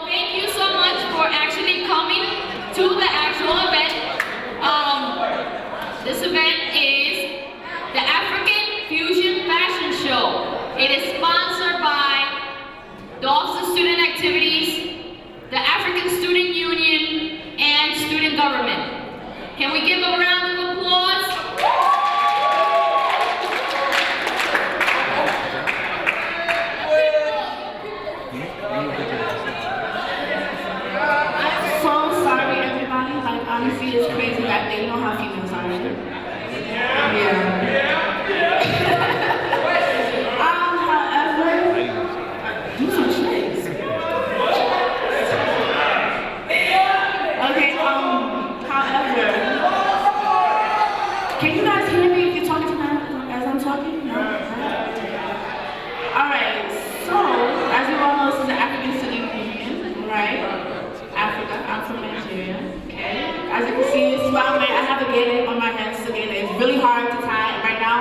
thank you so much for actually coming to the actual event. This event is the African Fusion Fashion Show. It is sponsored by the Office of Student Activities, the African Student Union, and Student Government. Can we give a round of applause? I'm so sorry, everybody. Like, honestly, it's crazy that they know how females are. Yeah. However, do some tricks. Okay, however, can you guys hear me if you're talking to me as I'm talking? No? Alright, so, as you all know, this is the African Student Union, right? Africa, I'm from Nigeria, okay? As you can see, this is why I have a gator on my head, so gator is really hard to tie, and right now,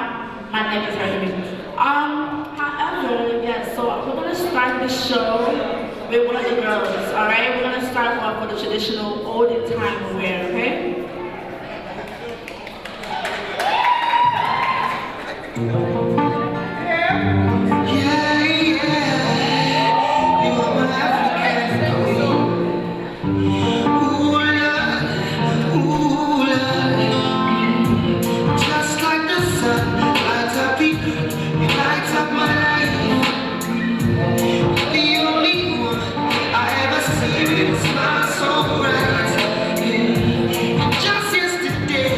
my neck is hurting me. However, yes, so we're gonna start the show with one of the girls, alright? We're gonna start off with a traditional olden time wear, okay? Just yesterday,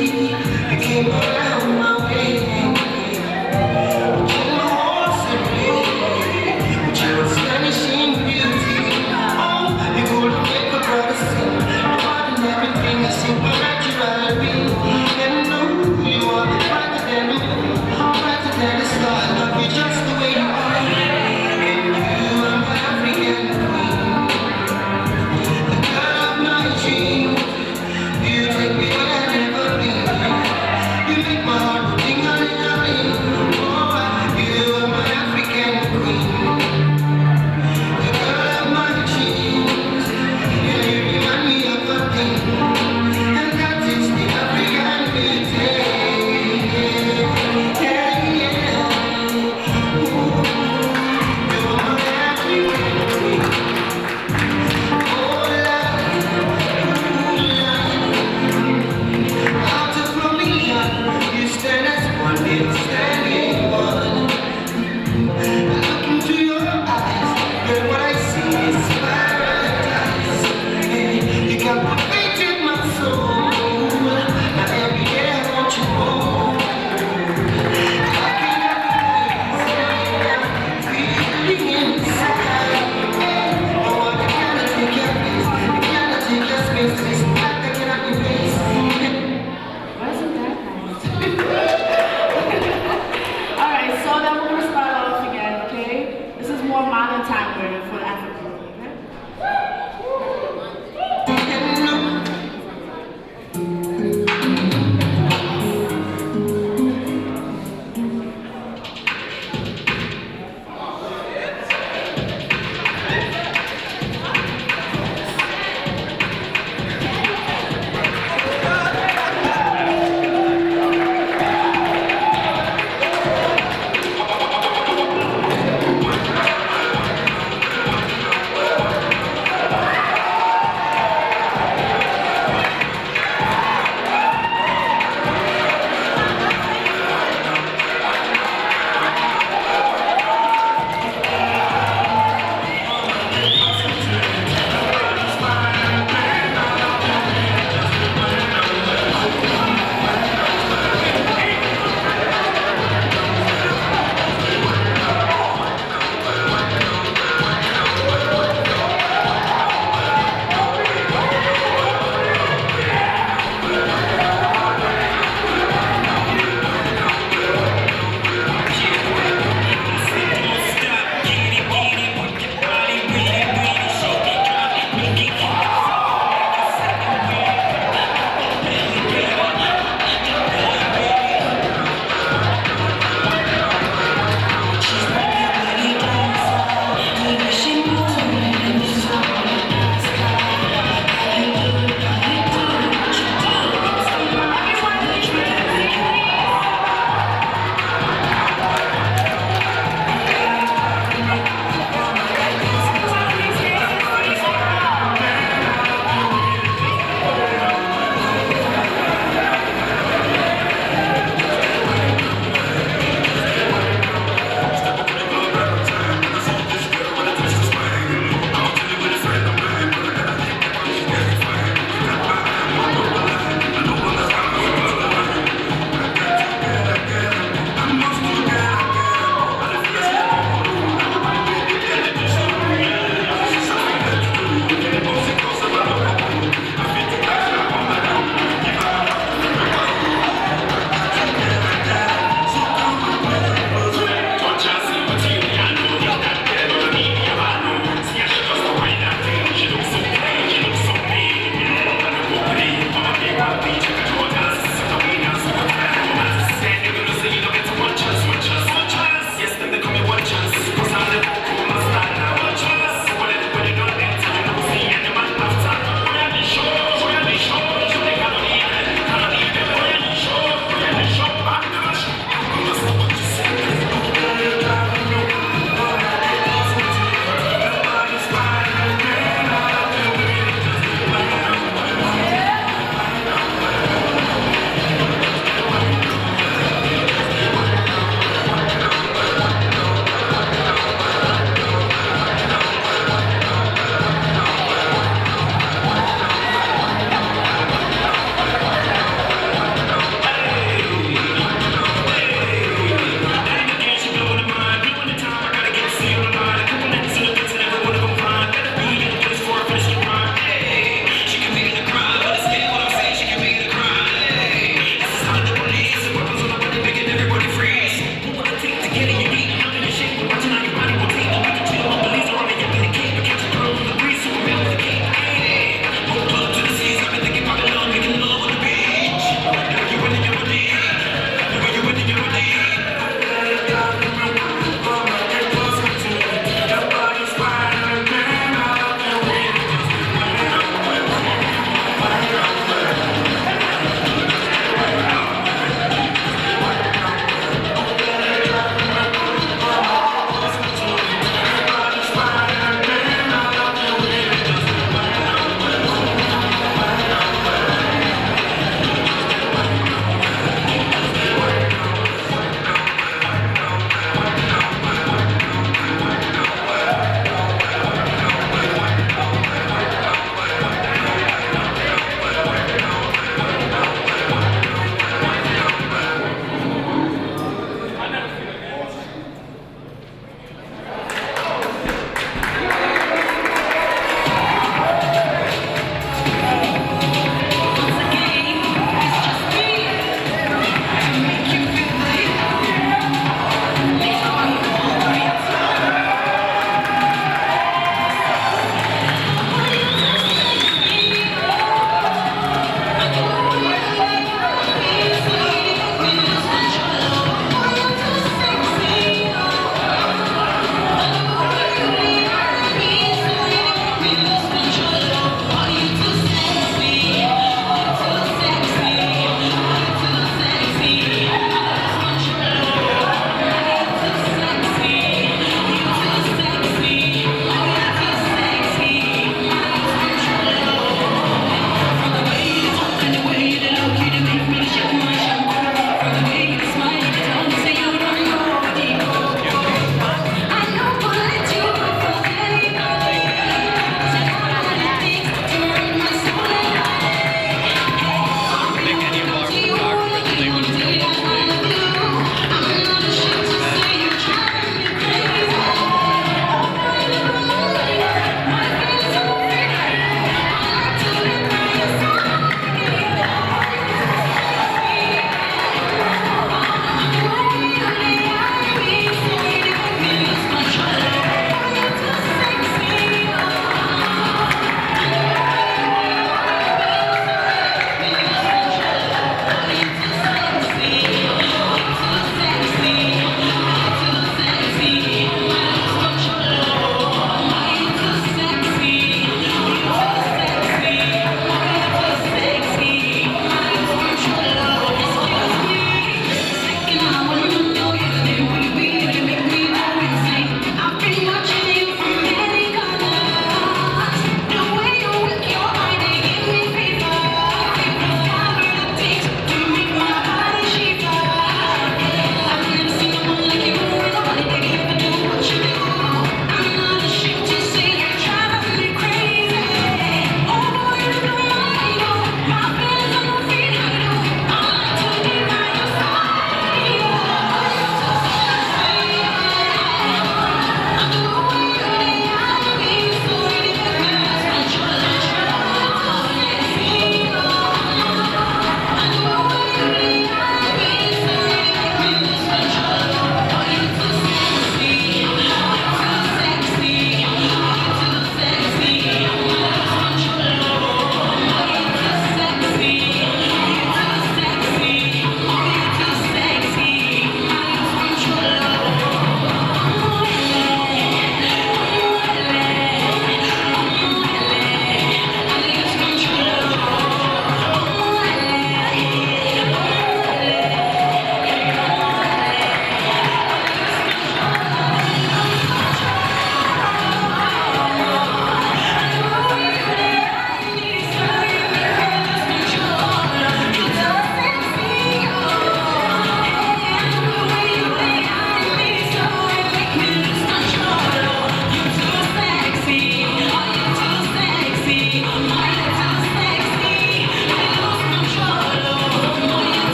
you came around my way.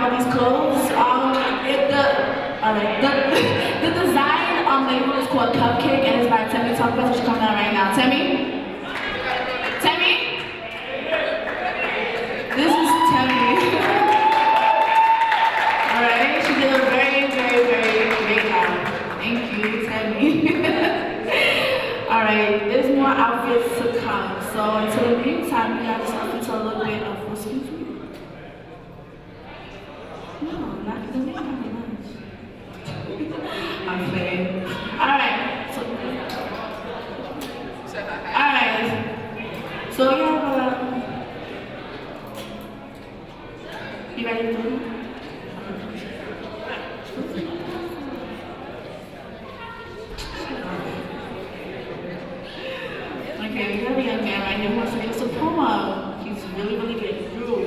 all these clothes. The design label is called Cupcake and it's by Temi Tucker. She's coming out right now. Temi? This is Temi. Alright, she did a very, very, very great job. Thank you, Temi. Alright, there's more outfits to come. So until the meantime, you guys just listen to a little bit of what's excuse me. No, not the meantime. I'm playing. Alright. So we have you ready to do it? Okay, we have a young man right here who wants to give us a poem. He's really, really getting through.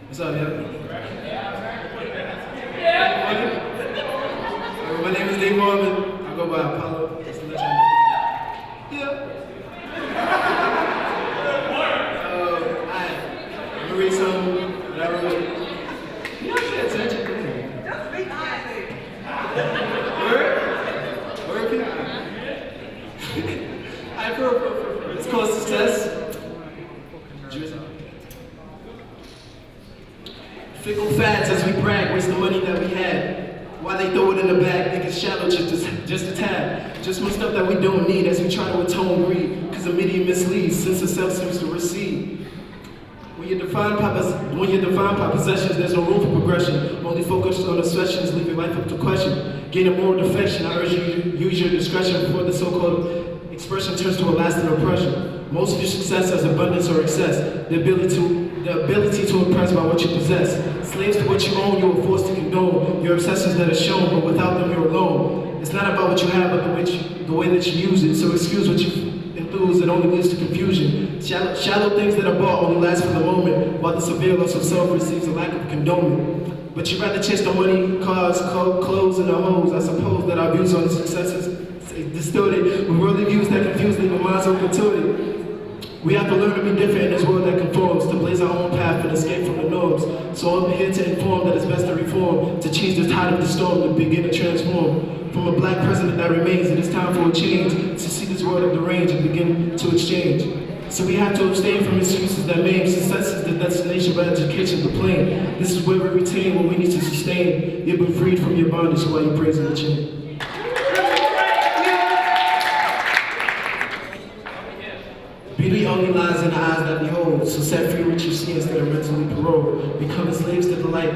What's up, yo? My name is Dave Marvin. I go by Apollo. Just to let you know. Yeah. I'm gonna read some that I wrote. You don't pay attention, do you? Word, people. It's called Success. Fickle fads as we brag, waste the money that we had. Why they throw it in the bag, think it's shallow, just a tad. Just more stuff that we don't need as we try to atone greed, cause the media misleads, since the self seems to recede. When you define possessions, there's no room for progression. Only focus on the sessions, leave your life up to question. Gain a moral defection, I urge you to use your discretion before the so-called expression turns to a lasting oppression. Most of your success has abundance or excess, the ability to impress by what you possess. Slaves to what you own, you are forced to condone. Your obsessions that are shown, but without them you're alone. It's not about what you have, but the way that you use it. So excuse what you enthuse, it only leads to confusion. Shallow things that are bought only last for the moment, while the severe loss of self receives a lack of condonement. But you'd rather chase the money, cars, clothes, and the hoes. I suppose that our views on successes distorted with worldly views that confuse, leaving minds open to it. We have to learn to be different in this world that conforms, to blaze our own path and escape from the norms. So I'm here to inform that it's best to reform, to change the tide of the storm and begin to transform. From a black president that remains, it is time for a change, to see this world of the range and begin to exchange. So we have to abstain from excuses that maim. Success is the destination, but education the plane. This is where we retain what we need to sustain. You've been freed from your bondage while you're praising the chain. Beauty only lies in the eyes that behold, so set free what you see instead of mentally paroled. Becoming slaves to the light.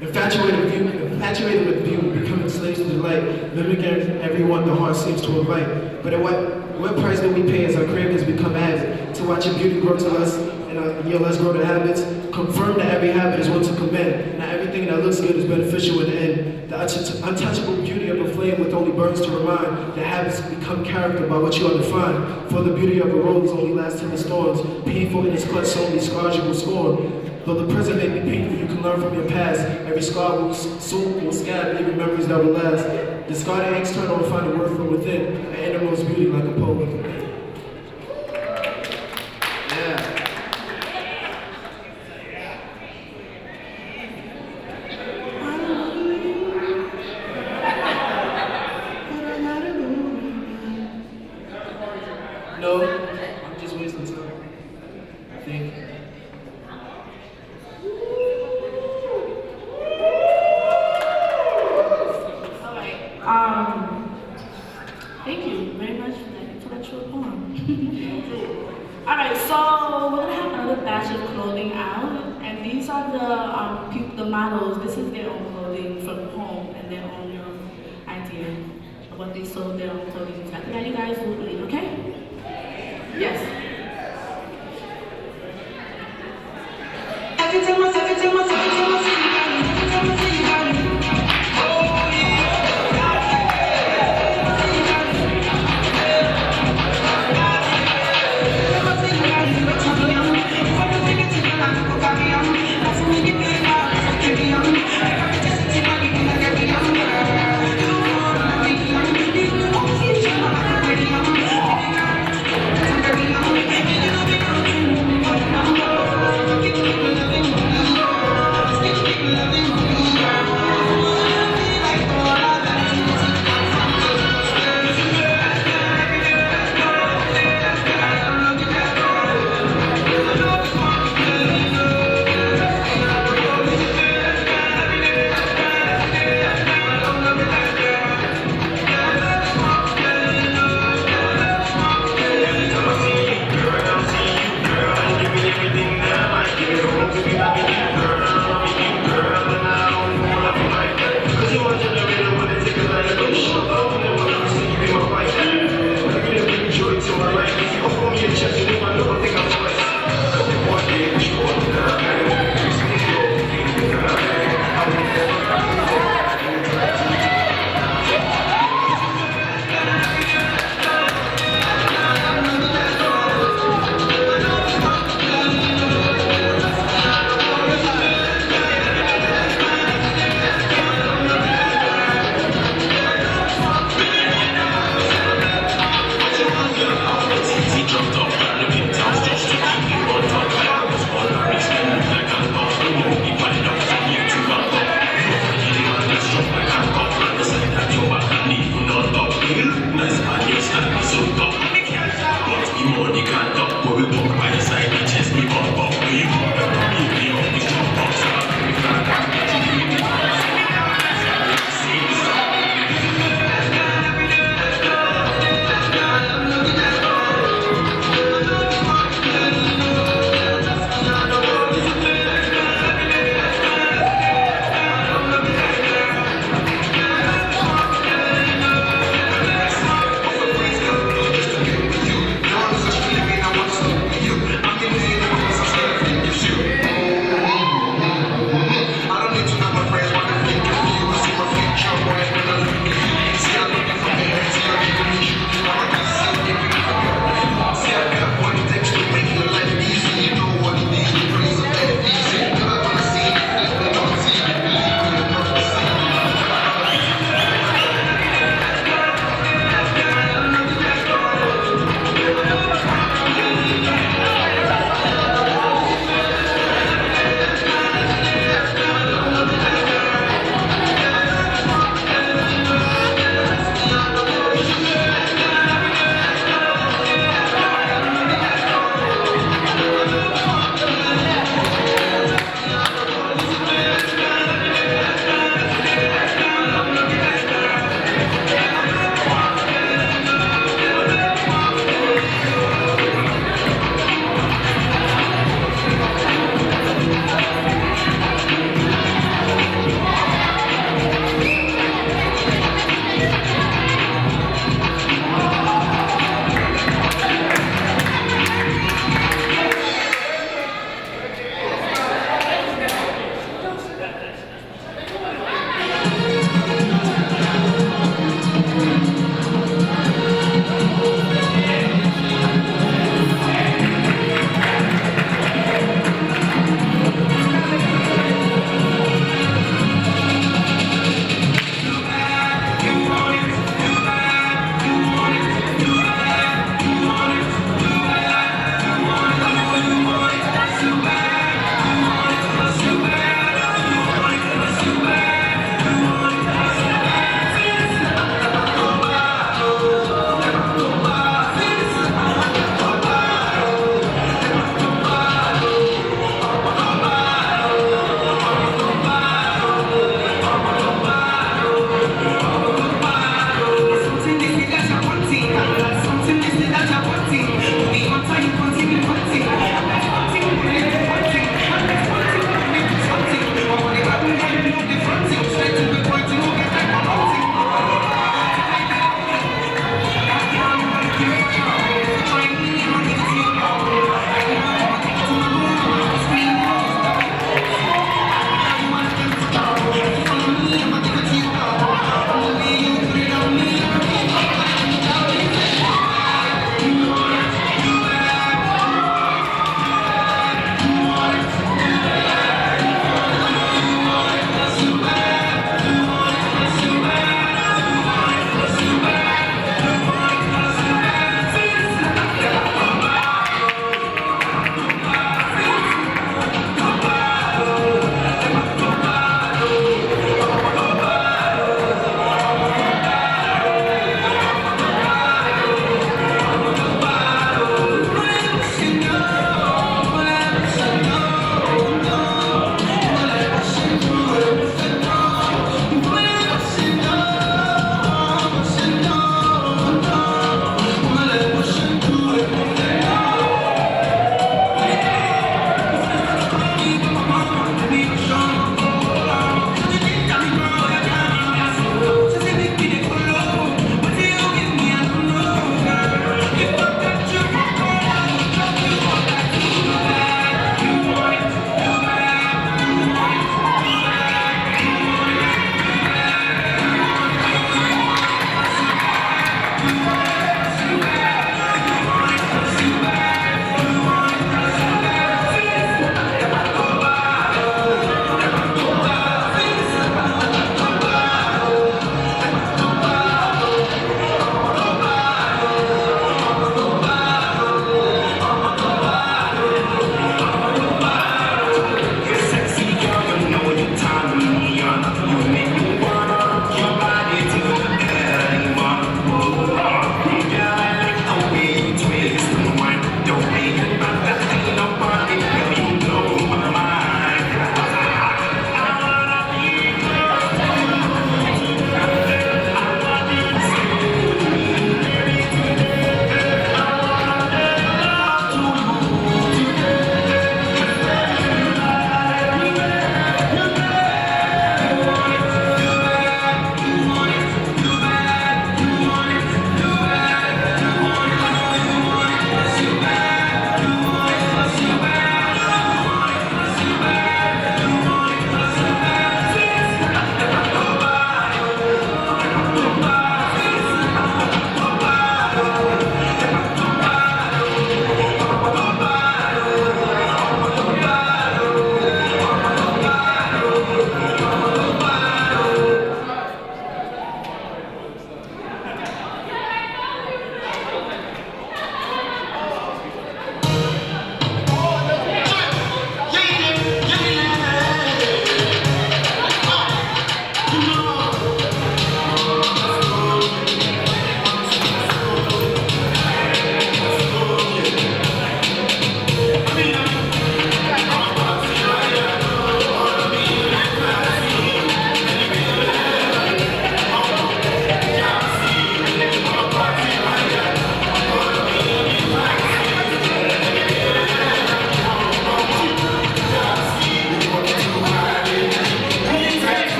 Infatuated with view, becoming slaves to the light, mimicking everyone the heart seems to invite. But at what price do we pay as our cravings become habit? To watch your beauty grow to us and let's grow the habits. Confirm that every habit is one to commend. Not everything that looks good is beneficial in the end. The untouchable beauty of a flame with only burns to remind that habits become character by what you are defined. For the beauty of a rose only lasts in the storms. Painful in its clutch, so only scars you will scorn. Though the present may be painful, you can learn from your past. Every scar will scab, leaving memories that will last. Discard the external and find the worth from within. The innermost beauty like a poet. Yeah. No, I'm just wasting time. I think. Thank you very much for that intellectual poem. Alright, so we're gonna have another batch of clothing out, and these are the models. This is their own clothing from home and their own idea of what they sold their own clothing exactly. Now you guys will believe, okay? Yes.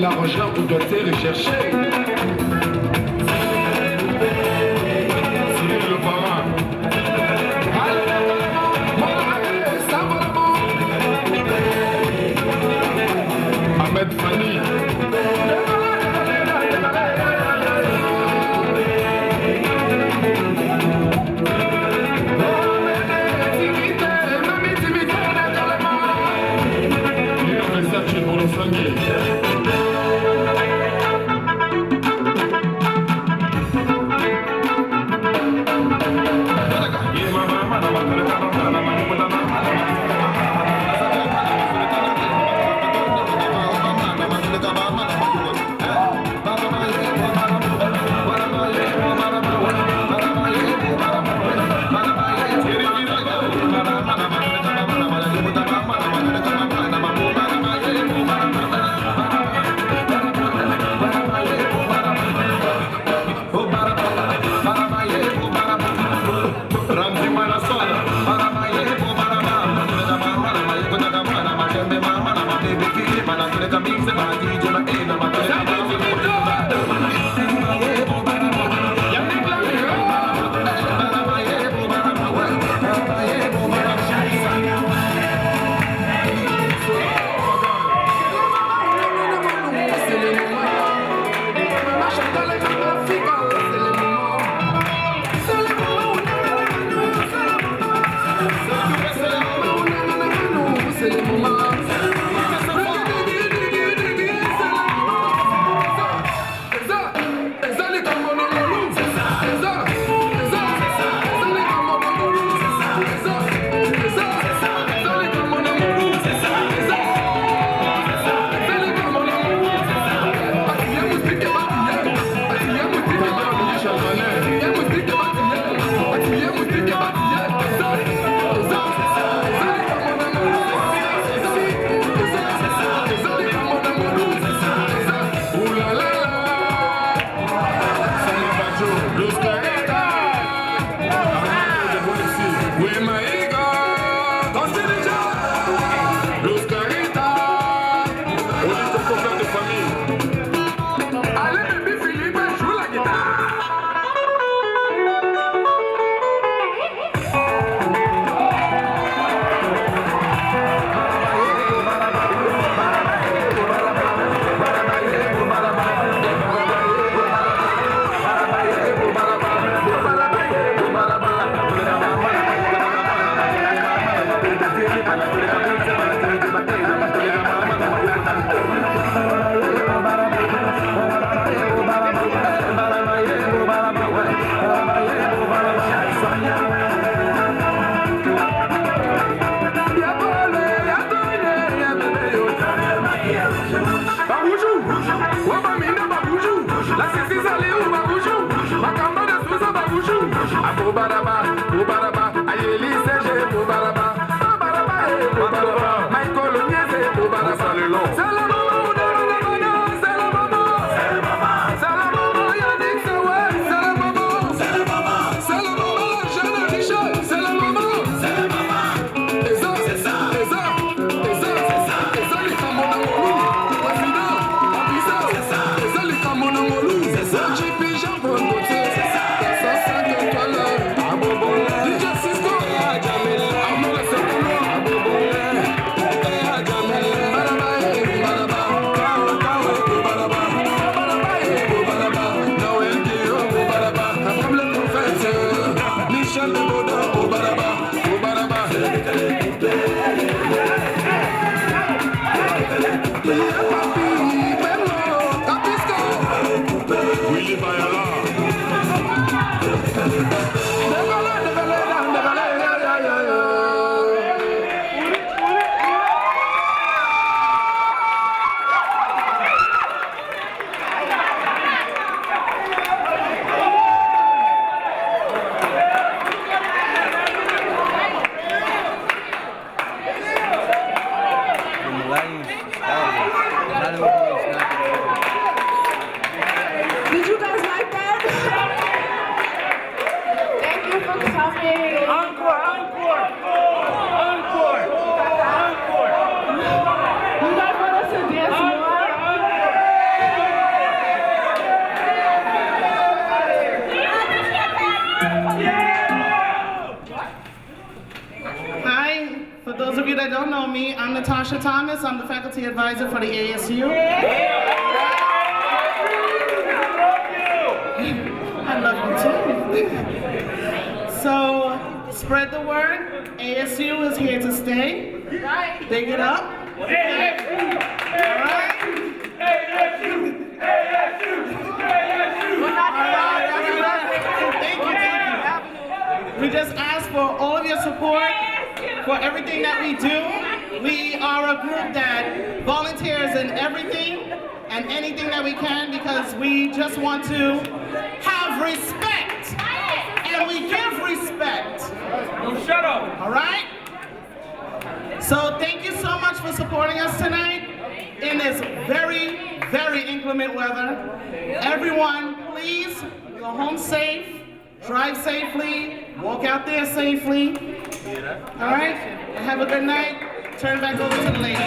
l'arrangeur vous doit rechercher. C'est le parrain. Ahmed Fanny. Pour le sanguin. know me. I'm Natasha Thomas. I'm the faculty advisor for the ASU. I love you too. So, spread the word. ASU is here to stay. Big it up. All right? Thank you. We just ask for all of your support for everything that we do. We are a group that volunteers in everything and anything that we can because we just want to have respect. And we give respect. Shut up. All right? So thank you so much for supporting us tonight in this very, very inclement weather. Everyone, please go home safe, drive safely, walk out there safely. All right? And have a good night. Turn back over to the ladies.